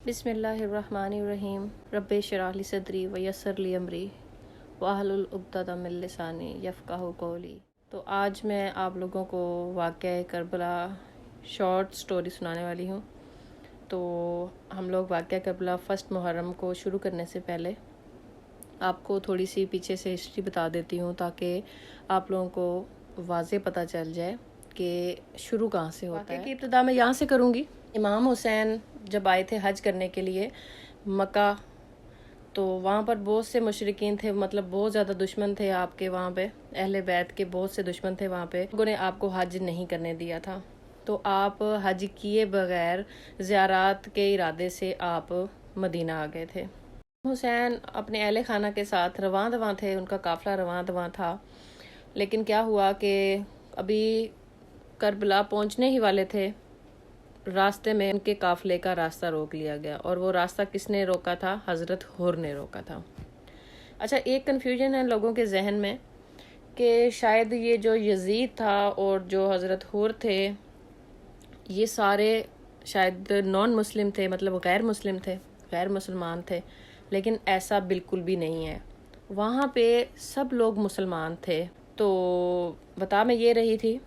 بسم اللہ الرحمن الرحیم رب اشرح لی صدری ویسر لی امری واحلل عقدۃ من لسانی یفقہوا قولی۔ تو آج میں آپ لوگوں کو واقعہ کربلا شارٹ سٹوری سنانے والی ہوں۔ تو ہم لوگ واقعہ کربلا فرسٹ محرم کو شروع کرنے سے پہلے آپ کو تھوڑی سی پیچھے سے ہسٹری بتا دیتی ہوں تاکہ آپ لوگوں کو واضح پتہ چل جائے کہ شروع کہاں سے ہوتا ہے۔ واقعہ کی ابتدا میں یہاں سے کروں گی۔ امام حسین جب آئے تھے حج کرنے کے لیے مکہ، تو وہاں پر بہت سے مشرکین تھے، مطلب بہت زیادہ دشمن تھے آپ کے، وہاں پہ اہل بیت کے بہت سے دشمن تھے وہاں پہ، لوگوں نے آپ کو حج نہیں کرنے دیا تھا۔ تو آپ حج کیے بغیر زیارات کے ارادے سے آپ مدینہ آ گئے تھے۔ حسین اپنے اہل خانہ کے ساتھ رواں دواں تھے، ان کا قافلہ رواں دواں تھا، لیکن کیا ہوا کہ ابھی کربلا پہنچنے ہی والے تھے، راستے میں ان کے قافلے کا راستہ روک لیا گیا، اور وہ راستہ کس نے روکا تھا؟ حضرت حر نے روکا تھا۔ اچھا، ایک کنفیوژن ہے لوگوں کے ذہن میں کہ شاید یہ جو یزید تھا اور جو حضرت حر تھے یہ سارے شاید نان مسلم تھے، مطلب غیر مسلم تھے، غیر مسلمان تھے، لیکن ایسا بالکل بھی نہیں ہے، وہاں پہ سب لوگ مسلمان تھے۔ تو بتا میں یہ رہی تھی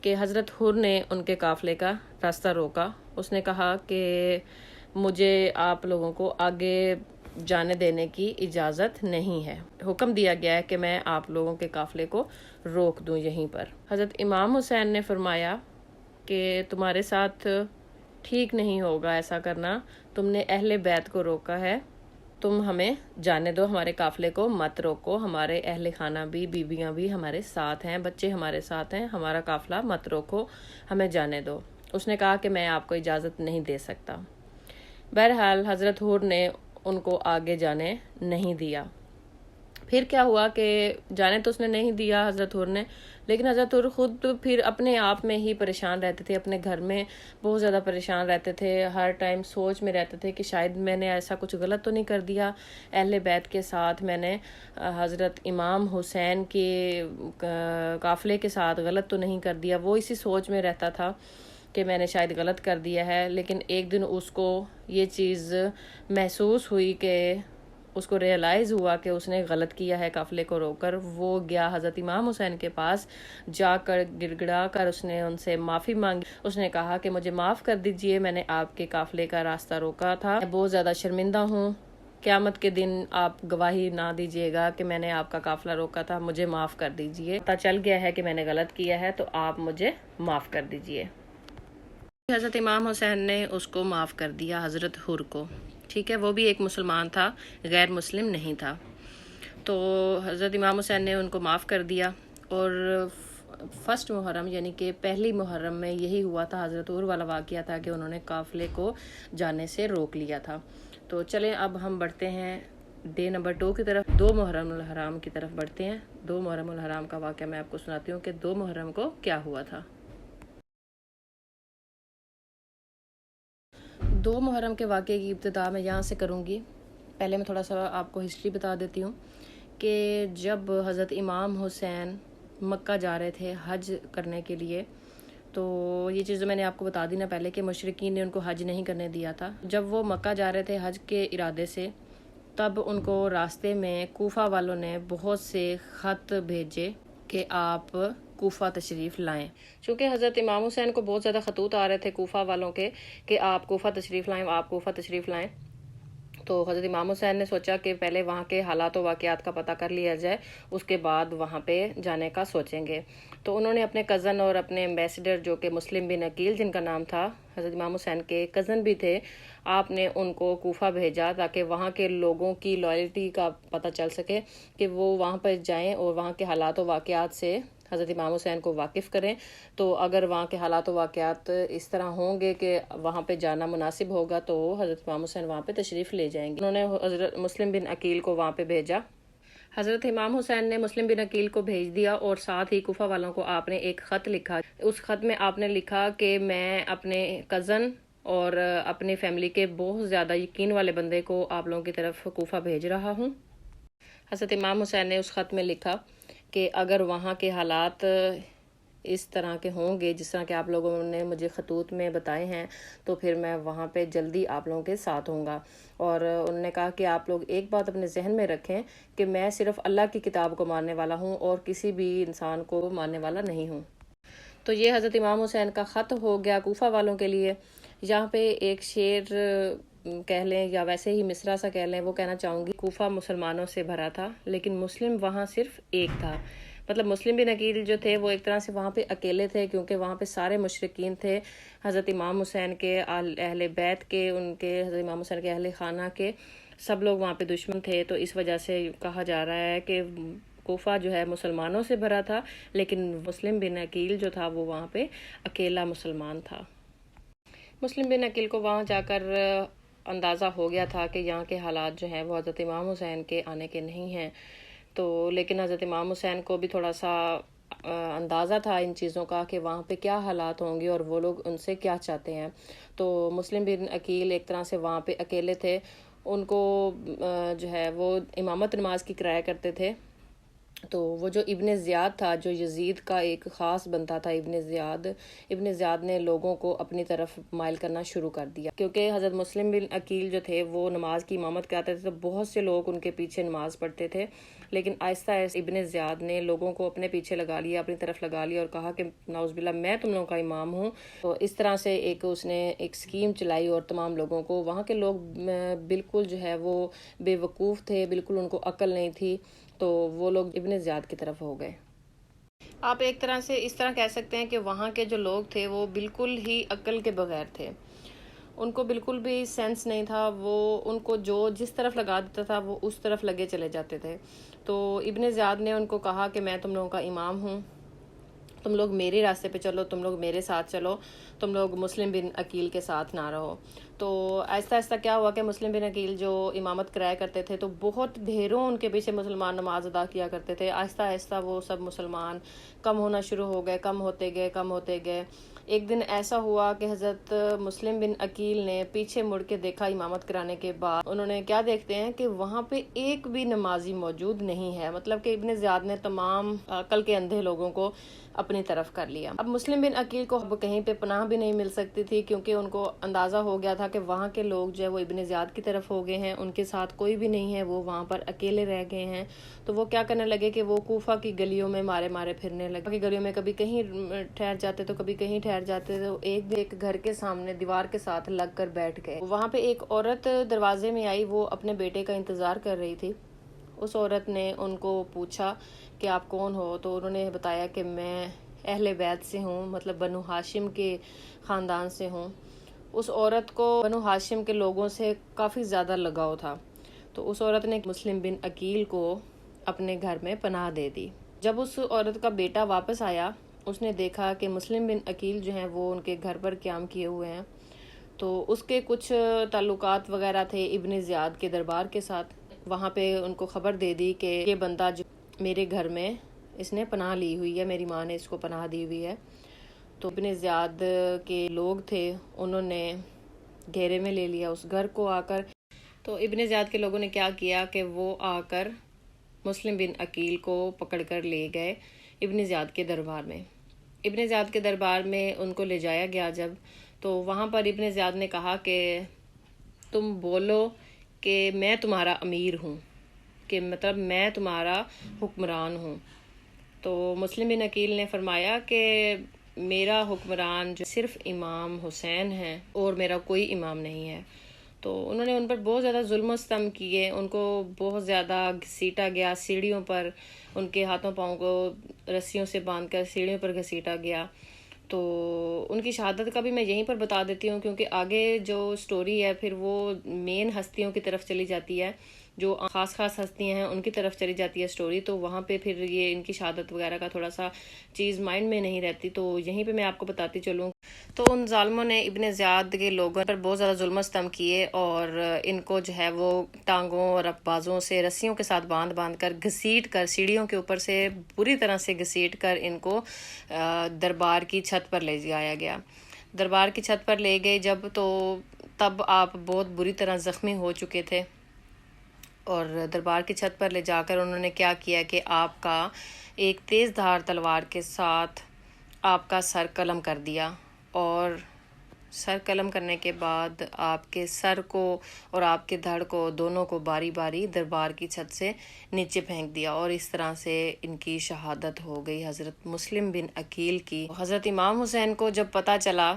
کہ حضرت حر نے ان کے قافلے کا راستہ روکا۔ اس نے کہا کہ مجھے آپ لوگوں کو آگے جانے دینے کی اجازت نہیں ہے، حکم دیا گیا ہے کہ میں آپ لوگوں کے قافلے کو روک دوں یہیں پر۔ حضرت امام حسین نے فرمایا کہ تمہارے ساتھ ٹھیک نہیں ہوگا ایسا کرنا، تم نے اہل بیت کو روکا ہے، تم ہمیں جانے دو، ہمارے قافلے کو مت روکو، ہمارے اہل خانہ بھی، بیویاں بھی ہمارے ساتھ ہیں، بچے ہمارے ساتھ ہیں، ہمارا قافلہ مت روکو، ہمیں جانے دو۔ اس نے کہا کہ میں آپ کو اجازت نہیں دے سکتا۔ بہرحال حضرت حر نے ان کو آگے جانے نہیں دیا۔ پھر کیا ہوا کہ جانے تو اس نے نہیں دیا حضرت حر نے، لیکن حضرت حر خود پھر اپنے آپ میں ہی پریشان رہتے تھے، اپنے گھر میں بہت زیادہ پریشان رہتے تھے، ہر ٹائم سوچ میں رہتے تھے کہ شاید میں نے ایسا کچھ غلط تو نہیں کر دیا اہل بیت کے ساتھ، میں نے حضرت امام حسین کے قافلے کے ساتھ غلط تو نہیں کر دیا۔ وہ اسی سوچ میں رہتا تھا کہ میں نے شاید غلط کر دیا ہے، لیکن ایک دن اس کو یہ چیز محسوس ہوئی کہ اس کو ریئلائز ہوا کہ اس نے غلط کیا ہے قافلے کو روک کر۔ وہ گیا حضرت امام حسین کے پاس، جا کر گڑ گڑا کر اس نے ان سے معافی مانگی۔ اس نے کہا کہ مجھے معاف کر دیجئے، میں نے آپ کے قافلے کا راستہ روکا تھا، میں بہت زیادہ شرمندہ ہوں، قیامت کے دن آپ گواہی نہ دیجیے گا کہ میں نے آپ کا قافلہ روکا تھا، مجھے معاف کر دیجئے، پتہ چل گیا ہے کہ میں نے غلط کیا ہے، تو آپ مجھے معاف کر دیجئے۔ حضرت امام حسین نے اس کو معاف کر دیا، حضرت حر کو، ٹھیک ہے، وہ بھی ایک مسلمان تھا، غیر مسلم نہیں تھا۔ تو حضرت امام حسین نے ان کو معاف کر دیا، اور فرسٹ محرم یعنی کہ پہلی محرم میں یہی ہوا تھا، حضرت حر والا واقعہ تھا کہ انہوں نے قافلے کو جانے سے روک لیا تھا۔ تو چلیں اب ہم بڑھتے ہیں ڈے نمبر 2 کی طرف، 2 محرم الحرام کی طرف بڑھتے ہیں۔ 2 محرم الحرام کا واقعہ میں آپ کو سناتی ہوں کہ 2 محرم کو کیا ہوا تھا۔ 2 محرم کے واقعے کی ابتدا میں یہاں سے کروں گی۔ پہلے میں تھوڑا سا آپ کو ہسٹری بتا دیتی ہوں کہ جب حضرت امام حسین مکہ جا رہے تھے حج کرنے کے لیے، تو یہ چیز میں نے آپ کو بتا دی نا پہلے کہ مشرکین نے ان کو حج نہیں کرنے دیا تھا۔ جب وہ مکہ جا رہے تھے حج کے ارادے سے، تب ان کو راستے میں کوفہ والوں نے بہت سے خط بھیجے کہ آپ کوفہ تشریف لائیں، چونکہ حضرت امام حسین کو بہت زیادہ خطوط آ رہے تھے کوفہ والوں کے کہ آپ کوفہ تشریف لائیں، آپ کوفہ تشریف لائیں۔ تو حضرت امام حسین نے سوچا کہ پہلے وہاں کے حالات و واقعات کا پتہ کر لیا جائے، اس کے بعد وہاں پہ جانے کا سوچیں گے۔ تو انہوں نے اپنے کزن اور اپنے ایمبیسڈر جو کہ مسلم بن عقیل جن کا نام تھا، حضرت امام حسین کے کزن بھی تھے، آپ نے ان کو کوفہ بھیجا تاکہ وہاں کے لوگوں کی لائلٹی کا پتہ چل سکے کہ وہ وہاں پہ جائیں اور وہاں کے حالات و واقعات سے حضرت امام حسین کو واقف کریں۔ تو اگر وہاں کے حالات و واقعات اس طرح ہوں گے کہ وہاں پہ جانا مناسب ہوگا تو حضرت امام حسین وہاں پہ تشریف لے جائیں گے۔ انہوں نے حضرت مسلم بن عقیل کو وہاں پہ بھیجا۔ حضرت امام حسین نے مسلم بن عقیل کو بھیج دیا، اور ساتھ ہی کوفہ والوں کو آپ نے ایک خط لکھا۔ اس خط میں آپ نے لکھا کہ میں اپنے کزن اور اپنی فیملی کے بہت زیادہ یقین والے بندے کو آپ لوگوں کی طرف کوفہ بھیج رہا ہوں۔ حضرت امام حسین نے اس خط میں لکھا کہ اگر وہاں کے حالات اس طرح کے ہوں گے جس طرح کہ آپ لوگوں نے مجھے خطوط میں بتائے ہیں تو پھر میں وہاں پہ جلدی آپ لوگوں کے ساتھ ہوں گا۔ اور انہوں نے کہا کہ آپ لوگ ایک بات اپنے ذہن میں رکھیں کہ میں صرف اللہ کی کتاب کو ماننے والا ہوں اور کسی بھی انسان کو ماننے والا نہیں ہوں۔ تو یہ حضرت امام حسین کا خط ہو گیا کوفہ والوں کے لیے۔ یہاں پہ ایک شعر کہہ لیں یا ویسے ہی مصرع سا کہہ لیں، وہ کہنا چاہوں گی، کوفہ مسلمانوں سے بھرا تھا لیکن مسلم وہاں صرف ایک تھا۔ مطلب مسلم بن عقیل جو تھے وہ ایک طرح سے وہاں پہ اکیلے تھے، کیونکہ وہاں پہ سارے مشرکین تھے، حضرت امام حسین کے، اہل بیت کے، ان کے حضرت امام حسین کے اہل خانہ کے، سب لوگ وہاں پہ دشمن تھے۔ تو اس وجہ سے کہا جا رہا ہے کہ کوفہ جو ہے مسلمانوں سے بھرا تھا لیکن مسلم بن عقیل جو تھا وہ وہاں پہ اکیلا مسلمان تھا۔ مسلم بن عقیل کو وہاں جا کر اندازہ ہو گیا تھا کہ یہاں کے حالات جو ہیں وہ حضرت امام حسین کے آنے کے نہیں ہیں، تو لیکن حضرت امام حسین کو بھی تھوڑا سا اندازہ تھا ان چیزوں کا کہ وہاں پہ کیا حالات ہوں گے اور وہ لوگ ان سے کیا چاہتے ہیں۔ تو مسلم بن عقیل ایک طرح سے وہاں پہ اکیلے تھے، ان کو جو ہے وہ امامت نماز کی کرایا کرتے تھے۔ تو وہ جو ابن زیاد تھا، جو یزید کا ایک خاص بندہ تھا، ابن زیاد نے لوگوں کو اپنی طرف مائل کرنا شروع کر دیا، کیونکہ حضرت مسلم بن عقیل جو تھے وہ نماز کی امامت کرتے تھے تو بہت سے لوگ ان کے پیچھے نماز پڑھتے تھے، لیکن آہستہ آہستہ ابن زیاد نے لوگوں کو اپنے پیچھے لگا لیا، اپنی طرف لگا لیا اور کہا کہ نعوذ باللہ میں تم لوگوں کا امام ہوں۔ تو اس طرح سے اس نے ایک سکیم چلائی اور تمام لوگوں کو، وہاں کے لوگ بالکل جو ہے وہ بے وقوف تھے، بالکل ان کو عقل نہیں تھی، تو وہ لوگ ابن زیاد کی طرف ہو گئے۔ آپ ایک طرح سے اس طرح کہہ سکتے ہیں کہ وہاں کے جو لوگ تھے وہ بالکل ہی عقل کے بغیر تھے، ان کو بالکل بھی سینس نہیں تھا، وہ ان کو جو جس طرف لگا دیتا تھا وہ اس طرف لگے چلے جاتے تھے۔ تو ابن زیاد نے ان کو کہا کہ میں تم لوگوں کا امام ہوں، تم لوگ میرے راستے پہ چلو، تم لوگ میرے ساتھ چلو، تم لوگ مسلم بن عقیل کے ساتھ نہ رہو۔ تو آہستہ آہستہ کیا ہوا کہ مسلم بن عقیل جو امامت کرایا کرتے تھے تو بہت ڈھیروں ان کے پیچھے مسلمان نماز ادا کیا کرتے تھے، آہستہ آہستہ وہ سب مسلمان کم ہونا شروع ہو گئے، کم ہوتے گئے۔ ایک دن ایسا ہوا کہ حضرت مسلم بن عقیل نے پیچھے مڑ کے دیکھا امامت کرانے کے بعد، انہوں نے کیا دیکھتے ہیں کہ وہاں پہ ایک بھی نمازی موجود نہیں ہے، مطلب کہ ابن زیاد نے تمام عقل کے اندھے لوگوں کو اپنی طرف کر لیا۔ اب مسلم بن عقیل کو کہیں پہ پناہ بھی نہیں مل سکتی تھی، کیونکہ ان کو اندازہ ہو گیا تھا کہ وہاں کے لوگ جو ہے وہ ابن زیاد کی طرف ہو گئے ہیں، ان کے ساتھ کوئی بھی نہیں ہے، وہ وہاں پر اکیلے رہ گئے ہیں۔ تو وہ کیا کرنے لگے کہ وہ کوفہ کی گلیوں میں مارے پھرنے لگے، کہ گلیوں میں کبھی کہیں ٹھہر جاتے تو کبھی کہیں ٹھہر جاتے، تو ایک گھر کے سامنے دیوار کے ساتھ لگ کر بیٹھ گئے۔ وہاں پہ ایک عورت دروازے میں آئی، وہ اپنے بیٹے کا انتظار کر رہی تھی۔ اس عورت نے ان کو پوچھا کہ آپ کون ہو؟ تو انہوں نے بتایا کہ میں اہل بیت سے ہوں، مطلب بنو ہاشم کے خاندان سے ہوں۔ اس عورت کو بنو ہاشم کے لوگوں سے کافی زیادہ لگاؤ تھا، تو اس عورت نے مسلم بن عقیل کو اپنے گھر میں پناہ دے دی۔ جب اس عورت کا بیٹا واپس آیا، اس نے دیکھا کہ مسلم بن عقیل جو ہیں وہ ان کے گھر پر قیام کیے ہوئے ہیں، تو اس کے کچھ تعلقات وغیرہ تھے ابن زیاد کے دربار کے ساتھ۔ وہاں پہ ان کو خبر دے دی کہ یہ بندہ جو میرے گھر میں اس نے پناہ لی ہوئی ہے، میری ماں نے اس کو پناہ دی ہوئی ہے۔ تو ابن زیاد کے لوگ تھے، انہوں نے گھیرے میں لے لیا اس گھر کو آ کر۔ تو ابن زیاد کے لوگوں نے کیا کیا کہ وہ آ کر مسلم بن عقیل کو پکڑ کر لے گئے ابن زیاد کے دربار میں۔ ابن زیاد کے دربار میں ان کو لے جایا گیا جب، تو وہاں پر ابن زیاد نے کہا کہ تم بولو کہ میں تمہارا امیر ہوں، کہ مطلب میں تمہارا حکمران ہوں۔ تو مسلم بن عقیل نے فرمایا کہ میرا حکمران جو صرف امام حسین ہے اور میرا کوئی امام نہیں ہے۔ تو انہوں نے ان پر بہت زیادہ ظلم و ستم کیے، ان کو بہت زیادہ گھسیٹا گیا، سیڑھیوں پر ان کے ہاتھوں پاؤں کو رسیوں سے باندھ کر سیڑھیوں پر گھسیٹا گیا۔ تو ان کی شہادت کا بھی میں یہیں پر بتا دیتی ہوں، کیونکہ آگے جو سٹوری ہے پھر وہ مین ہستیوں کی طرف چلی جاتی ہے، جو خاص ہستیاں ہیں ان کی طرف چلی جاتی ہے سٹوری، تو وہاں پہ پھر یہ ان کی شہادت وغیرہ کا تھوڑا سا چیز مائنڈ میں نہیں رہتی، تو یہیں پہ میں آپ کو بتاتی چلوں۔ تو ان ظالموں نے ابن زیاد کے لوگوں پر بہت زیادہ ظلم و ستم کیے، اور ان کو جو ہے وہ ٹانگوں اور بازوں سے رسیوں کے ساتھ باندھ کر گھسیٹ کر سیڑھیوں کے اوپر سے بری طرح سے گھسیٹ کر ان کو دربار کی چھت پر لے جایا گیا۔ دربار کی چھت پر لے گئے جب، تو تب آپ بہت بری طرح زخمی ہو چکے تھے، اور دربار کی چھت پر لے جا کر انہوں نے کیا کیا کہ آپ کا ایک تیز دھار تلوار کے ساتھ آپ کا سر قلم کر دیا، اور سر قلم کرنے کے بعد آپ کے سر کو اور آپ کے دھڑ کو دونوں کو باری باری دربار کی چھت سے نیچے پھینک دیا، اور اس طرح سے ان کی شہادت ہو گئی حضرت مسلم بن عقیل کی۔ حضرت امام حسین کو جب پتہ چلا،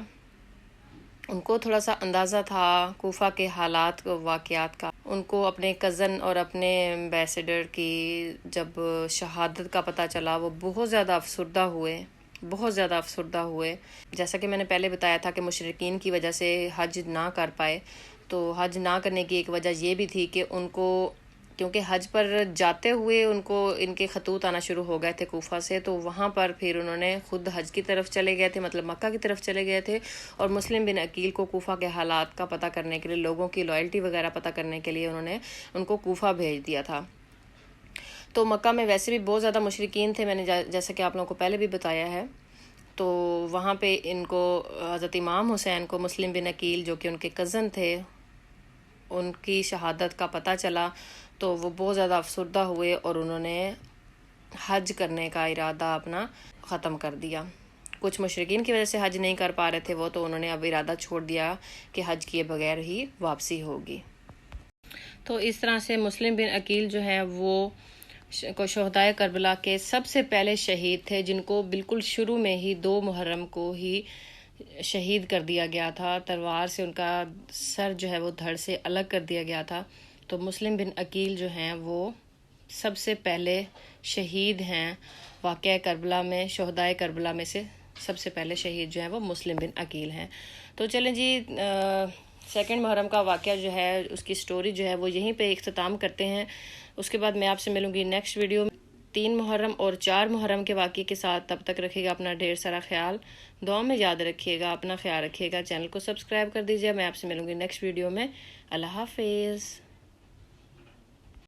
ان کو تھوڑا سا اندازہ تھا کوفہ کے حالات واقعات کا، ان کو اپنے کزن اور اپنے ایمبیسڈر کی جب شہادت کا پتہ چلا، وہ بہت زیادہ افسردہ ہوئے۔ جیسا کہ میں نے پہلے بتایا تھا کہ مشرکین کی وجہ سے حج نہ کر پائے، تو حج نہ کرنے کی ایک وجہ یہ بھی تھی کہ ان کو، کیونکہ حج پر جاتے ہوئے ان کو ان کے خطوط آنا شروع ہو گئے تھے کوفہ سے، تو وہاں پر پھر انہوں نے خود حج کی طرف چلے گئے تھے، مطلب مکہ کی طرف چلے گئے تھے، اور مسلم بن عقیل کو کوفہ کے حالات کا پتہ کرنے کے لیے، لوگوں کی لائلٹی وغیرہ پتہ کرنے کے لیے انہوں نے ان کو کوفہ بھیج دیا تھا۔ تو مکہ میں ویسے بھی بہت زیادہ مشرکین تھے، میں نے جیسا کہ آپ لوگوں کو پہلے بھی بتایا ہے، تو وہاں پہ ان کو حضرت امام حسین کو مسلم بن عقیل جو کہ ان کے کزن تھے، ان کی شہادت کا پتہ چلا، تو وہ بہت زیادہ افسردہ ہوئے اور انہوں نے حج کرنے کا ارادہ اپنا ختم کر دیا۔ کچھ مشرکین کی وجہ سے حج نہیں کر پا رہے تھے وہ، تو انہوں نے اب ارادہ چھوڑ دیا کہ حج کیے بغیر ہی واپسی ہوگی۔ تو اس طرح سے مسلم بن عقیل جو ہے وہ شہدائے کربلا کے سب سے پہلے شہید تھے، جن کو بالکل شروع میں ہی 2 محرم کو ہی شہید کر دیا گیا تھا، تلوار سے ان کا سر جو ہے وہ دھڑ سے الگ کر دیا گیا تھا۔ تو مسلم بن عقیل جو ہیں وہ سب سے پہلے شہید ہیں واقعہ کربلا میں، شہدائے کربلا میں سے سب سے پہلے شہید جو ہیں وہ مسلم بن عقیل ہیں۔ تو چلیں جی، 2 محرم کا واقعہ جو ہے، اس کی سٹوری جو ہے وہ یہیں پہ اختتام کرتے ہیں۔ اس کے بعد میں آپ سے ملوں گی نیکسٹ ویڈیو میں 3 محرم اور 4 محرم کے واقعے کے ساتھ۔ تب تک رکھیے گا اپنا ڈھیر سارا خیال، دعا میں یاد رکھیے گا، اپنا خیال رکھیے گا، چینل کو سبسکرائب کر دیجیے۔ میں آپ سے ملوں گی نیکسٹ ویڈیو میں۔ اللہ حافظ۔